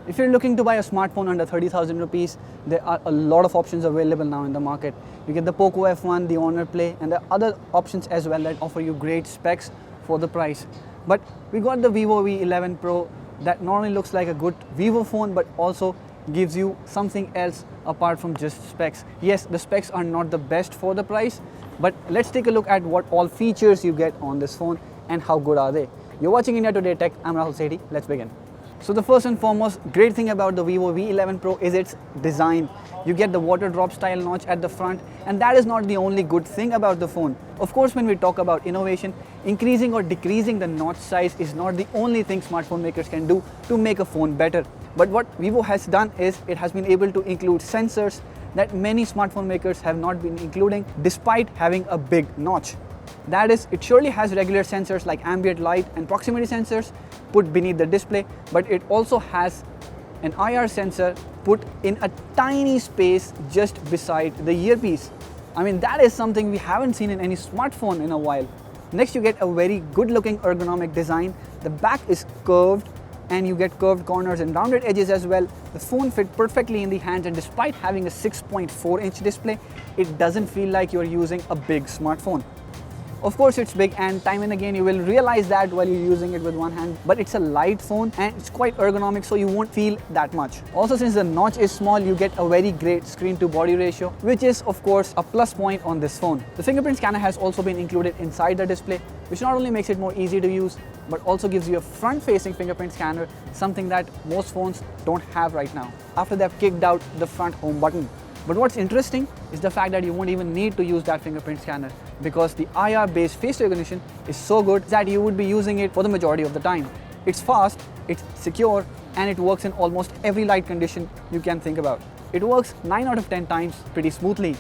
If you're looking to buy a smartphone under 30,000 rupees, there are a lot of options available now in the market. You get the Poco F1, the Honor Play, and there are other options as well that offer you great specs for the price. But we got the Vivo V11 Pro that not only looks like a good Vivo phone, but also gives you something else apart from just specs. Yes, the specs are not the best for the price, but let's take a look at what all features you get on this phone and how good are they. You're watching India Today Tech. I'm Rahul Sethi. Let's begin. So the first and foremost great thing about the Vivo V11 Pro is its design. You get the water drop style notch at the front, and that is not the only good thing about the phone. Of course, when we talk about innovation, increasing or decreasing the notch size is not the only thing smartphone makers can do to make a phone better. But what Vivo has done is it has been able to include sensors that many smartphone makers have not been including despite having a big notch. That is, it surely has regular sensors like ambient light and proximity sensors put beneath the display, but it also has an IR sensor put in a tiny space just beside the earpiece. I mean, that is something we haven't seen in any smartphone in a while. Next, you get a very good looking ergonomic design. The back is curved and you get curved corners and rounded edges as well. The phone fit perfectly in the hands, and despite having a 6.4-inch display, it doesn't feel like you're using a big smartphone. Of course, it's big, and time and again you will realize that while you're using it with one hand, but it's a light phone and it's quite ergonomic, so you won't feel that much. Also, since the notch is small, you get a very great screen to body ratio, which is of course a plus point on this phone. The fingerprint scanner has also been included inside the display, which not only makes it more easy to use, but also gives you a front-facing fingerprint scanner, something that most phones don't have right now, after they've kicked out the front home button. But what's interesting is the fact that you won't even need to use that fingerprint scanner, because the IR-based face recognition is so good that you would be using it for the majority of the time. It's fast, it's secure, and it works in almost every light condition you can think about. It works 9 out of 10 times pretty smoothly.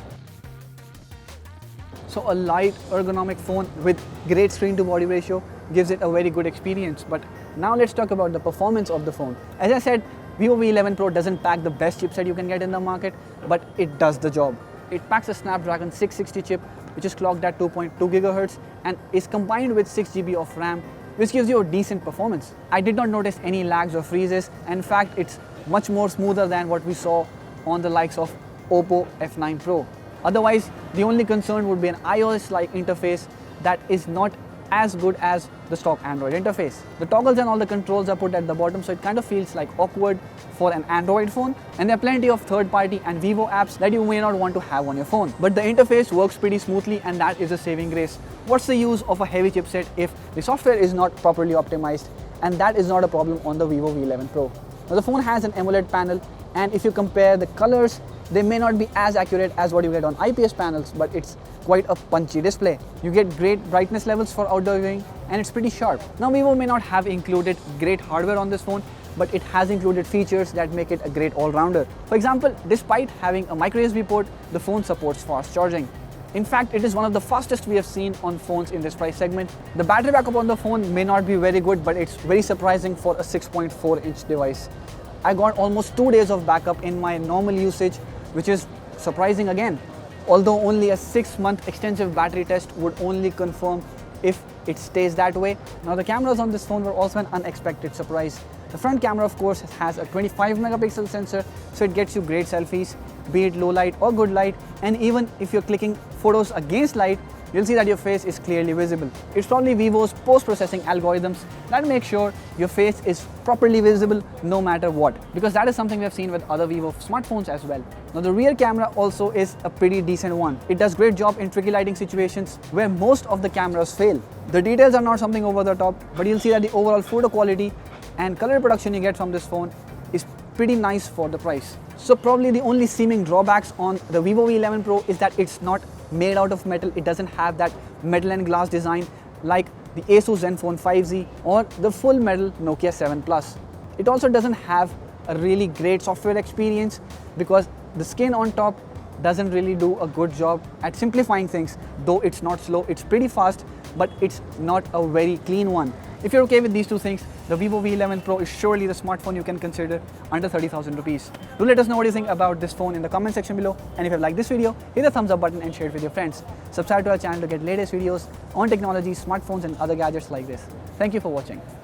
So a light, ergonomic phone with great screen to body ratio gives it a very good experience. But now let's talk about the performance of the phone. As I said, Vivo V11 Pro doesn't pack the best chipset you can get in the market, but it does the job. It packs a Snapdragon 660 chip, which is clocked at 2.2 GHz and is combined with 6 GB of RAM, which gives you a decent performance. I did not notice any lags or freezes, and in fact, it's much more smoother than what we saw on the likes of Oppo F9 Pro. Otherwise, the only concern would be an iOS-like interface that is not as good as the stock Android interface. The toggles and all the controls are put at the bottom, so it kind of feels like awkward for an Android phone, and there are plenty of third-party and Vivo apps that you may not want to have on your phone. But the interface works pretty smoothly, and that is a saving grace. What's the use of a heavy chipset if the software is not properly optimized? And that is not a problem on the Vivo V11 Pro. Now, the phone has an AMOLED panel, and if you compare the colors, they may not be as accurate as what you get on IPS panels, but it's quite a punchy display. You get great brightness levels for outdoor viewing, and it's pretty sharp. Now, Vivo may not have included great hardware on this phone, but it has included features that make it a great all-rounder. For example, despite having a micro USB port, the phone supports fast charging. In fact, it is one of the fastest we have seen on phones in this price segment. The battery backup on the phone may not be very good, but it's very surprising for a 6.4-inch device. I got almost 2 days of backup in my normal usage, which is surprising again. Although only a 6-month extensive battery test would only confirm if it stays that way. Now, the cameras on this phone were also an unexpected surprise. The front camera, of course, has a 25 megapixel sensor, so it gets you great selfies, be it low light or good light, and even if you're clicking photos against light, you'll see that your face is clearly visible. It's probably Vivo's post-processing algorithms that make sure your face is properly visible no matter what, because that is something we have seen with other Vivo smartphones as well. Now, the rear camera also is a pretty decent one. It does great job in tricky lighting situations where most of the cameras fail. The details are not something over the top, but you'll see that the overall photo quality and color production you get from this phone is pretty nice for the price. So probably the only seeming drawbacks on the Vivo V11 Pro is that it's not made out of metal. It doesn't have that metal and glass design like the Asus Zenfone 5Z or the full metal Nokia 7 Plus. It also doesn't have a really great software experience because the skin on top doesn't really do a good job at simplifying things. Though it's not slow, it's pretty fast, but it's not a very clean one. If you're okay with these two things, the Vivo V11 Pro is surely the smartphone you can consider under 30,000 rupees. Do let us know what you think about this phone in the comment section below, and if you like this video, hit the thumbs up button and share it with your friends. Subscribe to our channel to get latest videos on technology, smartphones and other gadgets like this. Thank you for watching.